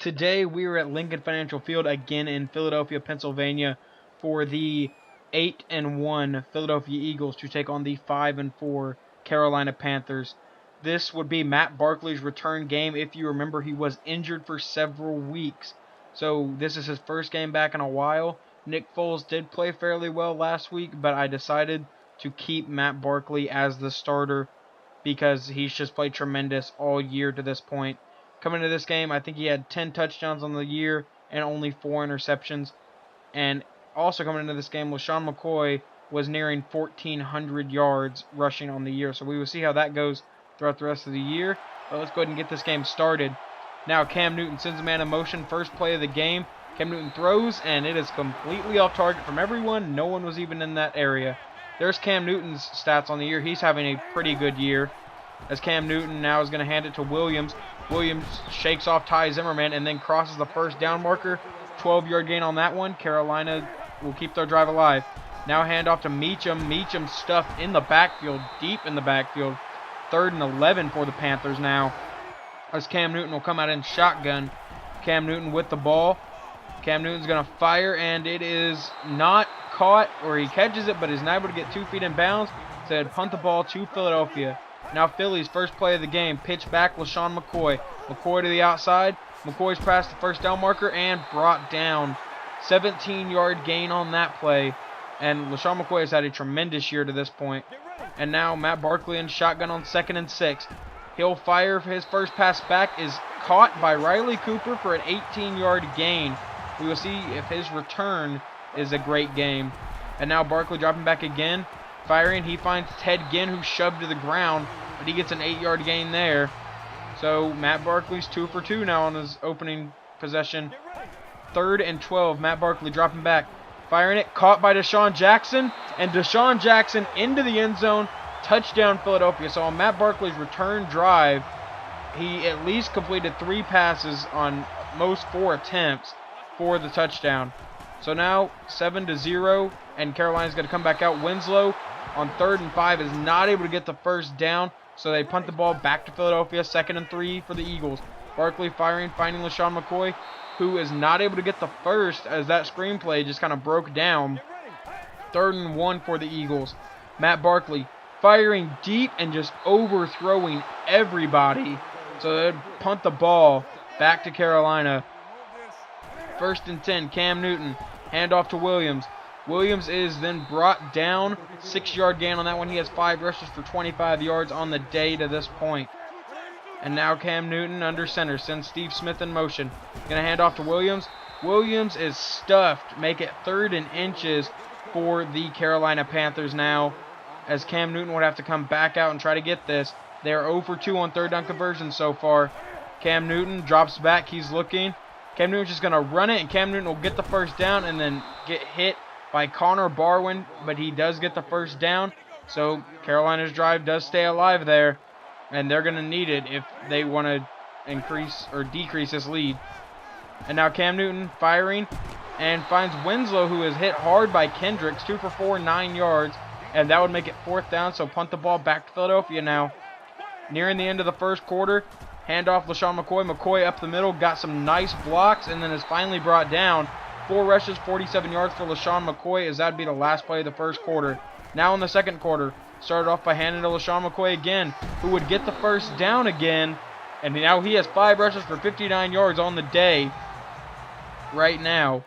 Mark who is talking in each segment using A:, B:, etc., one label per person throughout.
A: Today we are at Lincoln Financial Field again in Philadelphia, Pennsylvania for the 8-1 Philadelphia Eagles to take on the 5-4 Carolina Panthers. This would be Matt Barkley's return game. If you remember, he was injured for several weeks. So this is his first game back in a while. Nick Foles did play fairly well last week, but I decided to keep Matt Barkley as the starter because he's just played tremendous all year to this point. Coming into this game, I think he had 10 touchdowns on the year and only 4 interceptions. And also coming into this game, LeSean McCoy was nearing 1,400 yards rushing on the year. So we will see how that goes throughout the rest of the year. But let's go ahead and get this game started. Now Cam Newton sends a man in motion. First play of the game. Cam Newton throws, and it is completely off target from everyone. No one was even in that area. There's Cam Newton's stats on the year. He's having a pretty good year. As Cam Newton now is going to hand it to Williams. Williams shakes off Ty Zimmerman and then crosses the first down marker. 12-yard gain on that one. Carolina will keep their drive alive. Now hand off to Meacham. Meacham stuffed in the backfield, deep in the backfield. 3rd and 11 for the Panthers now. As Cam Newton will come out in shotgun. Cam Newton with the ball. Cam Newton's going to fire, and it is not caught, or he catches it, but is not able to get 2 feet in bounds. So he'd punt the ball to Philadelphia. Now Philly's first play of the game. Pitch back, LeSean McCoy. McCoy to the outside. McCoy's past the first down marker and brought down. 17-yard gain on that play. And LeSean McCoy has had a tremendous year to this point. And now Matt Barkley in shotgun on 2nd and 6. He'll fire for his first pass back. Is caught by Riley Cooper for an 18-yard gain. We will see if his return is a great game. And now Barkley dropping back again. Firing, he finds Ted Ginn, who's shoved to the ground, but he gets an 8-yard gain there. So Matt Barkley's 2 for 2 now on his opening possession. 3rd and 12, Matt Barkley dropping back. Firing it, caught by Deshaun Jackson, and Deshaun Jackson into the end zone. Touchdown Philadelphia. So on Matt Barkley's return drive, he at least completed 3 passes on most 4 attempts for the touchdown. So now 7-0, and Carolina's going to come back out. Winslow on 3rd and 5 is not able to get the first down, so they punt the ball back to Philadelphia. 2nd and 3 for the Eagles. Barkley firing, finding LeSean McCoy, who is not able to get the first as that screenplay just kind of broke down. 3rd and 1 for the Eagles. Matt Barkley firing deep and just overthrowing everybody. So they'd punt the ball back to Carolina. 1st and 10, Cam Newton. Handoff to Williams. Williams is then brought down. 6-yard gain on that one. He has 5 rushes for 25 yards on the day to this point. And now Cam Newton under center. Sends Steve Smith in motion. Going to hand off to Williams. Williams is stuffed. Make it 3rd and inches for the Carolina Panthers now. As Cam Newton would have to come back out and try to get this. They are 0 for 2 on 3rd down conversions so far. Cam Newton drops back. He's looking. Cam Newton's just going to run it, and Cam Newton will get the first down and then get hit by Connor Barwin, but he does get the first down. So Carolina's drive does stay alive there, and they're going to need it if they want to increase or decrease this lead. And now Cam Newton firing and finds Winslow, who is hit hard by Kendricks. 2 for 4, 9 yards, and that would make it 4th down, so punt the ball back to Philadelphia now. Nearing the end of the first quarter, handoff LeSean McCoy. McCoy up the middle, got some nice blocks, and then is finally brought down. 4 rushes, 47 yards for LeSean McCoy, as that would be the last play of the first quarter. Now in the second quarter, started off by handing to LeSean McCoy again, who would get the first down again. And now he has 5 rushes for 59 yards on the day right now.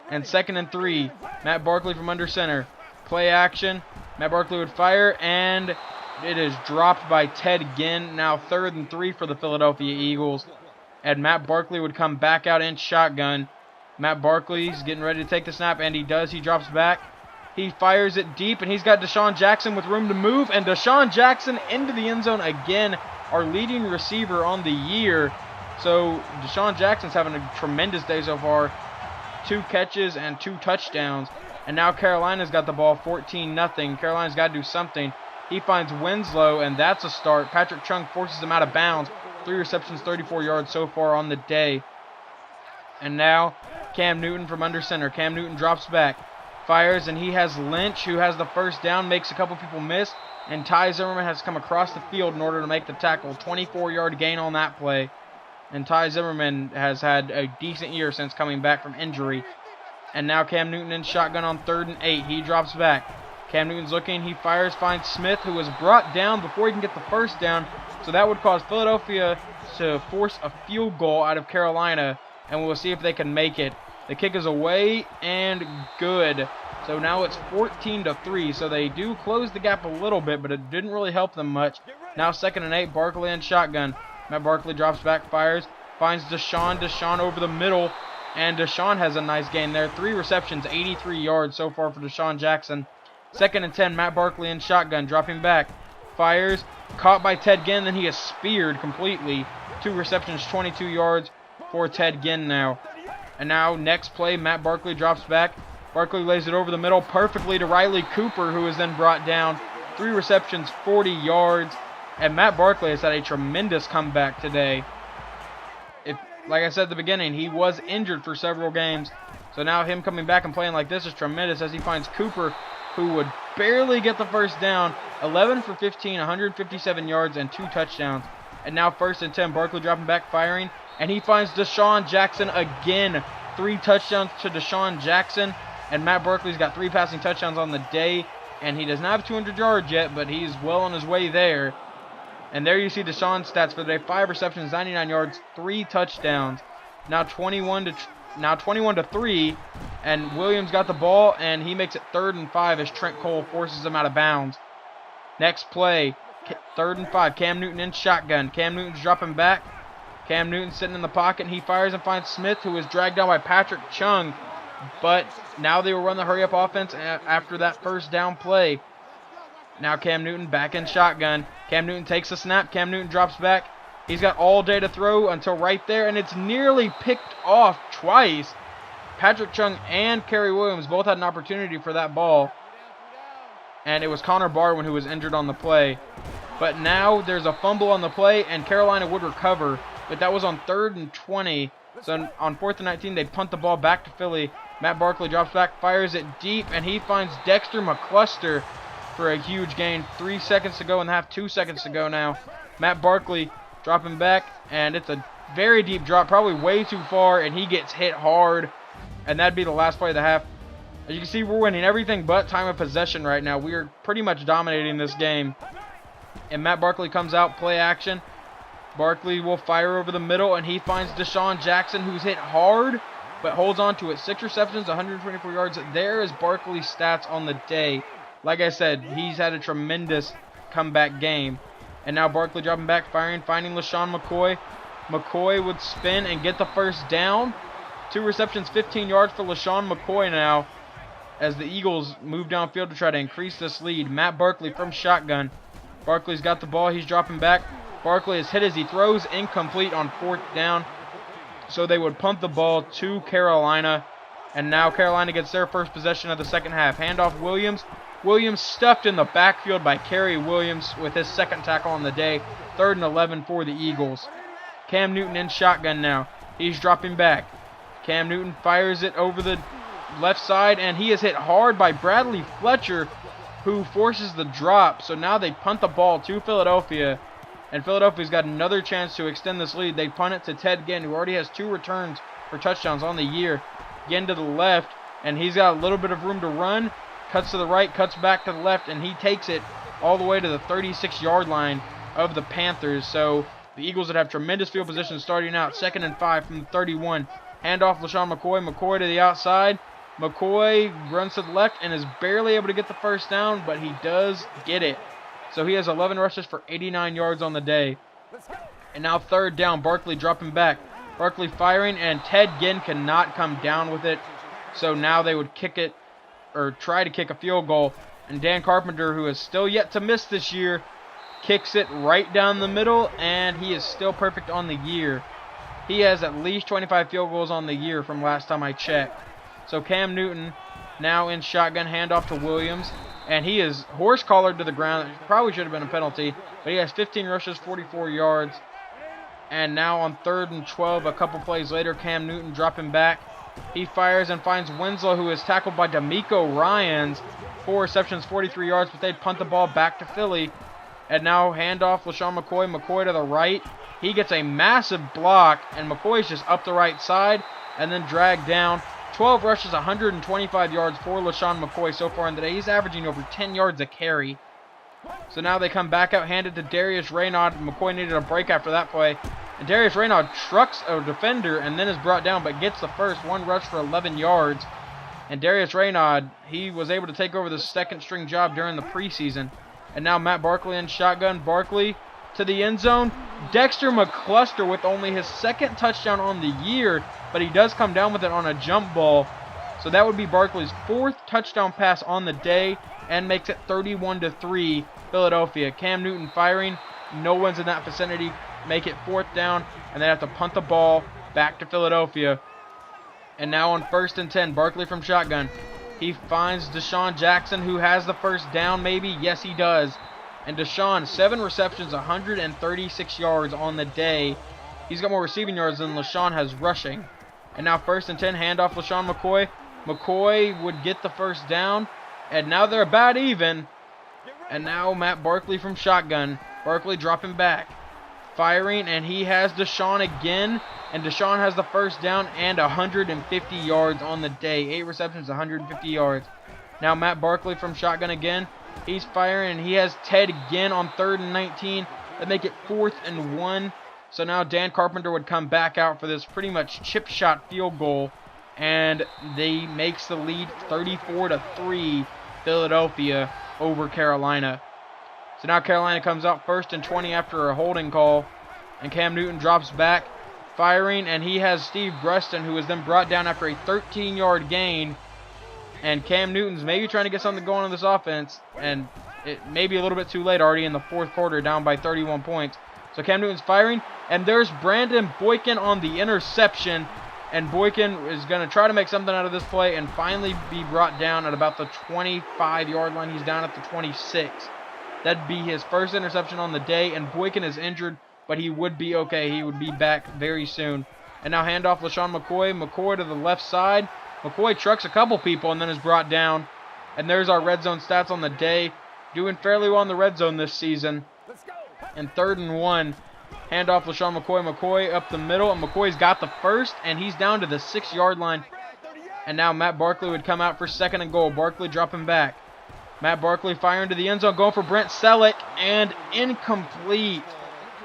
A: And 2nd and 3, Matt Barkley from under center. Play action. Matt Barkley would fire, and it is dropped by Ted Ginn. Now 3rd and 3 for the Philadelphia Eagles. And Matt Barkley would come back out in shotgun. Matt Barkley's getting ready to take the snap, and he does. He drops back. He fires it deep, and he's got Deshaun Jackson with room to move. And Deshaun Jackson into the end zone again, our leading receiver on the year. So Deshaun Jackson's having a tremendous day so far. 2 catches and 2 touchdowns. And now Carolina's got the ball 14-0. Carolina's got to do something. He finds Winslow, and that's a start. Patrick Chung forces him out of bounds. 3 receptions, 34 yards so far on the day. And now Cam Newton from under center. Cam Newton drops back, fires, and he has Lynch, who has the first down, makes a couple people miss. And Ty Zimmerman has come across the field in order to make the tackle. 24-yard gain on that play. And Ty Zimmerman has had a decent year since coming back from injury. And now Cam Newton in shotgun on 3rd and 8. He drops back. Cam Newton's looking. He fires, finds Smith, who was brought down before he can get the first down. So that would cause Philadelphia to force a field goal out of Carolina. And we'll see if they can make it. The kick is away and good. So now it's 14-3. So they do close the gap a little bit, but it didn't really help them much. Now 2nd and 8. Barkley in shotgun. Matt Barkley drops back, fires, finds Deshaun. Deshaun over the middle. And Deshaun has a nice gain there. 3 receptions, 83 yards so far for Deshaun Jackson. 2nd and 10, Matt Barkley in shotgun, dropping back. Fires, caught by Ted Ginn, then he is speared completely. 2 receptions, 22 yards for Ted Ginn now. And now, next play, Matt Barkley drops back. Barkley lays it over the middle perfectly to Riley Cooper, who is then brought down. 3 receptions, 40 yards. And Matt Barkley has had a tremendous comeback today. Like I said at the beginning, he was injured for several games. So now him coming back and playing like this is tremendous as he finds Cooper, who would barely get the first down. 11 for 15, 157 yards, and 2 touchdowns. And now 1st and 10, Barkley dropping back, firing. And he finds Deshaun Jackson again. 3 touchdowns to Deshaun Jackson. And Matt Barkley's got 3 passing touchdowns on the day. And he does not have 200 yards yet, but he's well on his way there. And there you see Deshaun's stats for the day. 5 receptions, 99 yards, 3 touchdowns. Now 21-3. And Williams got the ball, and he makes it 3rd and 5 as Trent Cole forces him out of bounds. Next play, 3rd and 5. Cam Newton in shotgun. Cam Newton's dropping back. Cam Newton sitting in the pocket, and he fires and finds Smith, who is dragged down by Patrick Chung. But now they will run the hurry-up offense after that first down play. Now Cam Newton back in shotgun. Cam Newton takes a snap. Cam Newton drops back. He's got all day to throw until right there, and it's nearly picked off twice. Patrick Chung and Kerry Williams both had an opportunity for that ball. And it was Connor Barwin who was injured on the play. But now there's a fumble on the play, and Carolina would recover. But that was on 3rd and 20. So on 4th and 19, they punt the ball back to Philly. Matt Barkley drops back, fires it deep, and he finds Dexter McCluster for a huge gain. 3 seconds to go in the half, 2 seconds to go now. Matt Barkley dropping back, and it's a very deep drop, probably way too far, and he gets hit hard. And that'd be the last play of the half. As you can see, we're winning everything but time of possession right now. We are pretty much dominating this game. And Matt Barkley comes out, play action. Barkley will fire over the middle, and he finds Deshaun Jackson, who's hit hard, but holds on to it. 6 receptions, 124 yards. There is Barkley's stats on the day. Like I said, he's had a tremendous comeback game. And now Barkley dropping back, firing, finding LaShawn McCoy. McCoy would spin and get the first down. 2 receptions, 15 yards for LaShawn McCoy now as the Eagles move downfield to try to increase this lead. Matt Barkley from shotgun. Barkley's got the ball. He's dropping back. Barkley is hit as he throws, incomplete on 4th down. So they would punt the ball to Carolina. And now Carolina gets their first possession of the second half. Handoff Williams. Williams stuffed in the backfield by Kerry Williams with his 2nd tackle on the day. 3rd and 11 for the Eagles. Cam Newton in shotgun now. He's dropping back. Cam Newton fires it over the left side, and he is hit hard by Bradley Fletcher, who forces the drop. So now they punt the ball to Philadelphia, and Philadelphia's got another chance to extend this lead. They punt it to Ted Ginn, who already has 2 returns for touchdowns on the year. Ginn to the left, and he's got a little bit of room to run. Cuts to the right, cuts back to the left, and he takes it all the way to the 36-yard line of the Panthers. So the Eagles would have tremendous field position starting out. 2nd and 5 from the 31. Handoff LaShawn McCoy. McCoy to the outside. McCoy runs to the left and is barely able to get the first down, but he does get it. So he has 11 rushes for 89 yards on the day. And now 3rd down, Barkley dropping back. Barkley firing, and Ted Ginn cannot come down with it. So now they would kick it, or try to kick a field goal. And Dan Carpenter, who is still yet to miss this year, kicks it right down the middle, and he is still perfect on the year. He has at least 25 field goals on the year from last time I checked. So Cam Newton now in shotgun, handoff to Williams, and he is horse-collared to the ground. It probably should have been a penalty, but he has 15 rushes, 44 yards. And now on 3rd and 12, a couple plays later, Cam Newton dropping back. He fires and finds Winslow, who is tackled by D'Amico Ryans. 4 receptions, 43 yards, but they'd punt the ball back to Philly. And now handoff LaShawn McCoy. McCoy to the right. He gets a massive block, and McCoy's just up the right side and then dragged down. 12 rushes, 125 yards for LaShawn McCoy so far in the day. He's averaging over 10 yards a carry. So now they come back out, handed to Darius Raynaud. McCoy needed a break after that play. And Darius Raynaud trucks a defender and then is brought down, but gets the first. One rush for 11 yards. And Darius Raynaud, he was able to take over the second string job during the preseason. And now Matt Barkley in shotgun. Barkley to the end zone. Dexter McCluster with only his second touchdown on the year, but he does come down with it on a jump ball. So that would be Barkley's 4th touchdown pass on the day and makes it 31-3 Philadelphia. Cam Newton firing. No one's in that vicinity. Make it 4th down, and they have to punt the ball back to Philadelphia. And now on 1st and 10, Barkley from shotgun. He finds Deshaun Jackson, who has the first down maybe. Yes, he does. And Deshaun, 7 receptions, 136 yards on the day. He's got more receiving yards than LaShawn has rushing. And now 1st and 10, handoff LaShawn McCoy. McCoy would get the first down. And now they're about even. And now Matt Barkley from shotgun. Barkley dropping back. Firing, and he has Deshaun again. And Deshaun has the first down and 150 yards on the day. 8 receptions, 150 yards. Now Matt Barkley from shotgun again. He's firing, and he has Ted again on 3rd and 19. They make it 4th and 1. So now Dan Carpenter would come back out for this pretty much chip shot field goal. And they makes the lead 34-3 Philadelphia over Carolina. So now Carolina comes out 1st and 20 after a holding call. And Cam Newton drops back, firing, and he has Steve Breston, who was then brought down after a 13-yard gain. And Cam Newton's maybe trying to get something going on this offense, and it may be a little bit too late already in the 4th quarter, down by 31 points. So Cam Newton's firing, and there's Brandon Boykin on the interception. And Boykin is going to try to make something out of this play and finally be brought down at about the 25-yard line. He's down at the 26. That'd be his first interception on the day, and Boykin is injured, but he would be okay. He would be back very soon. And now handoff LaShawn McCoy. McCoy to the left side. McCoy trucks a couple people and then is brought down. And there's our red zone stats on the day. Doing fairly well in the red zone this season. And 3rd and 1. Handoff LaShawn McCoy. McCoy up the middle, and McCoy's got the first, and he's down to the 6-yard line. And now Matt Barkley would come out for 2nd and goal. Barkley dropping back. Matt Barkley firing to the end zone, going for Brent Selleck, and incomplete.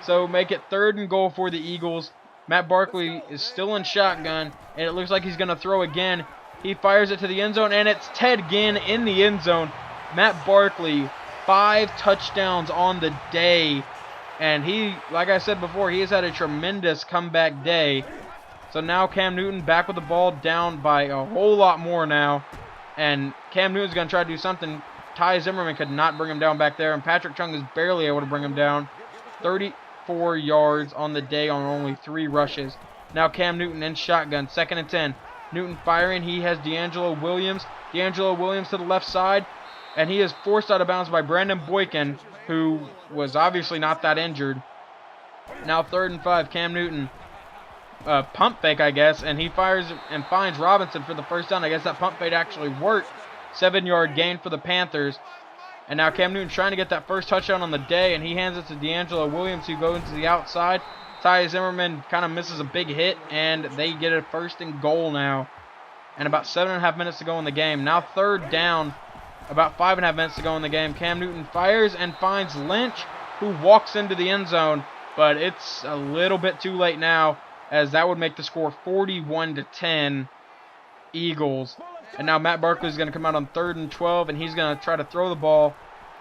A: So make it 3rd and goal for the Eagles. Matt Barkley is still in shotgun, and it looks like he's going to throw again. He fires it to the end zone, and it's Ted Ginn in the end zone. Matt Barkley, 5 touchdowns on the day. And he, like I said before, he has had a tremendous comeback day. So now Cam Newton back with the ball, down by a whole lot more now. And Cam Newton's going to try to do something. Ty Zimmerman could not bring him down back there, and Patrick Chung is barely able to bring him down. 34 yards on the day on only 3 rushes. Now Cam Newton in shotgun, 2nd and 10. Newton firing. He has D'Angelo Williams. D'Angelo Williams to the left side, and he is forced out of bounds by Brandon Boykin, who was obviously not that injured. Now 3rd and 5, Cam Newton. Pump fake, I guess, and he fires and finds Robinson for the first down. I guess that pump fake actually worked. 7-yard gain for the Panthers. And now Cam Newton's trying to get that first touchdown on the day, and he hands it to D'Angelo Williams, who goes to the outside. Ty Zimmerman kind of misses a big hit, and they get a 1st and goal now. And about 7.5 minutes to go in the game. Now 3rd down, about 5.5 minutes to go in the game. Cam Newton fires and finds Lynch, who walks into the end zone, but it's a little bit too late now, as that would make the score 41-10 Eagles. And now Matt Barkley's going to come out on 3rd and 12, and he's going to try to throw the ball.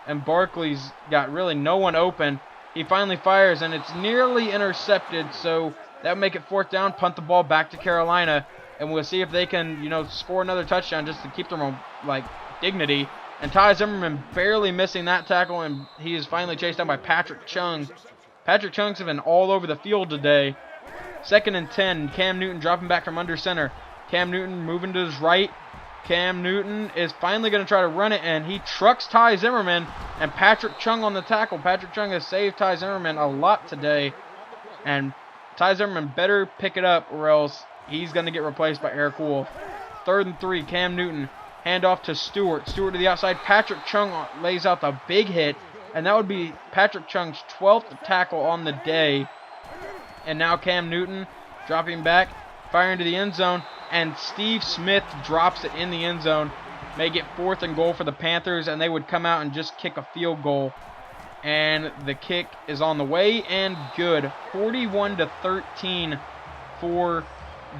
A: And Barkley's got really no one open. He finally fires, and it's nearly intercepted, so that would make it 4th down, punt the ball back to Carolina. And we'll see if they can, score another touchdown just to keep them, dignity. And Ty Zimmerman barely missing that tackle, and he is finally chased down by Patrick Chung. Patrick Chung's been all over the field today. 2nd and 10, Cam Newton dropping back from under center. Cam Newton moving to his right. Cam Newton is finally going to try to run it, and he trucks Ty Zimmerman, and Patrick Chung on the tackle. Patrick Chung has saved Ty Zimmerman a lot today, and Ty Zimmerman better pick it up, or else he's going to get replaced by Eric Wolf. 3rd and 3, Cam Newton. Handoff to Stewart. Stewart to the outside. Patrick Chung lays out the big hit, and that would be Patrick Chung's 12th tackle on the day. And now Cam Newton dropping back, firing to the end zone, and Steve Smith drops it in the end zone. Make it 4th and goal for the Panthers, and they would come out and just kick a field goal. And the kick is on the way and good. 41-13 for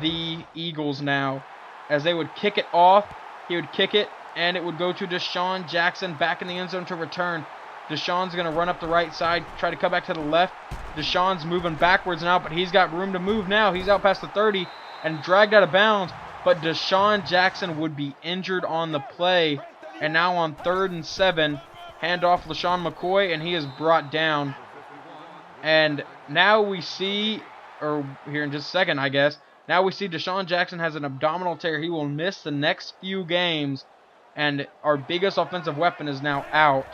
A: the Eagles now. As they would kick it off, he would kick it, and it would go to Deshaun Jackson back in the end zone to return. Deshaun's going to run up the right side, try to cut back to the left. Deshaun's moving backwards now, but he's got room to move now. He's out past the 30 and dragged out of bounds, but Deshaun Jackson would be injured on the play. And now on 3rd and 7, handoff LaShawn McCoy, and he is brought down. And now we see, or here in just a second, I guess, now we see Deshaun Jackson has an abdominal tear. He will miss the next few games, and our biggest offensive weapon is now out.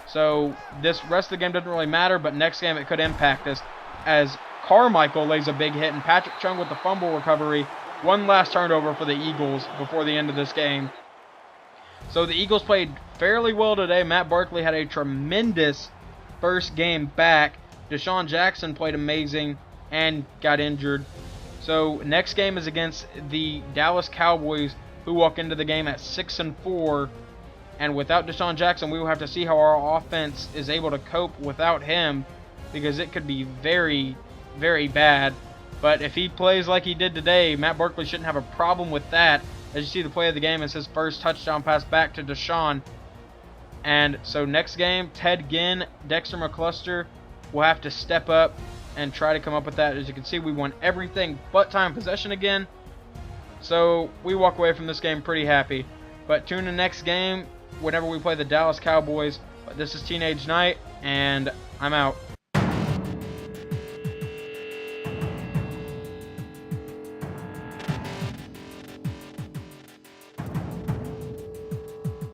A: So this rest of the game doesn't really matter, but next game it could impact us as Carmichael lays a big hit and Patrick Chung with the fumble recovery. One last turnover for the Eagles before the end of this game. So the Eagles played fairly well today. Matt Barkley had a tremendous first game back. Deshaun Jackson played amazing and got injured. So next game is against the Dallas Cowboys, who walk into the game at 6-4. And without Deshaun Jackson, we will have to see how our offense is able to cope without him, because it could be very, very bad. But if he plays like he did today, Matt Barkley shouldn't have a problem with that. As you see, the play of the game is his first touchdown pass back to Deshaun. And so next game, Ted Ginn, Dexter McCluster will have to step up and try to come up with that. As you can see, we won everything but time possession again. So we walk away from this game pretty happy. But tune in next game whenever we play the Dallas Cowboys. This is Teenage Night, and I'm out.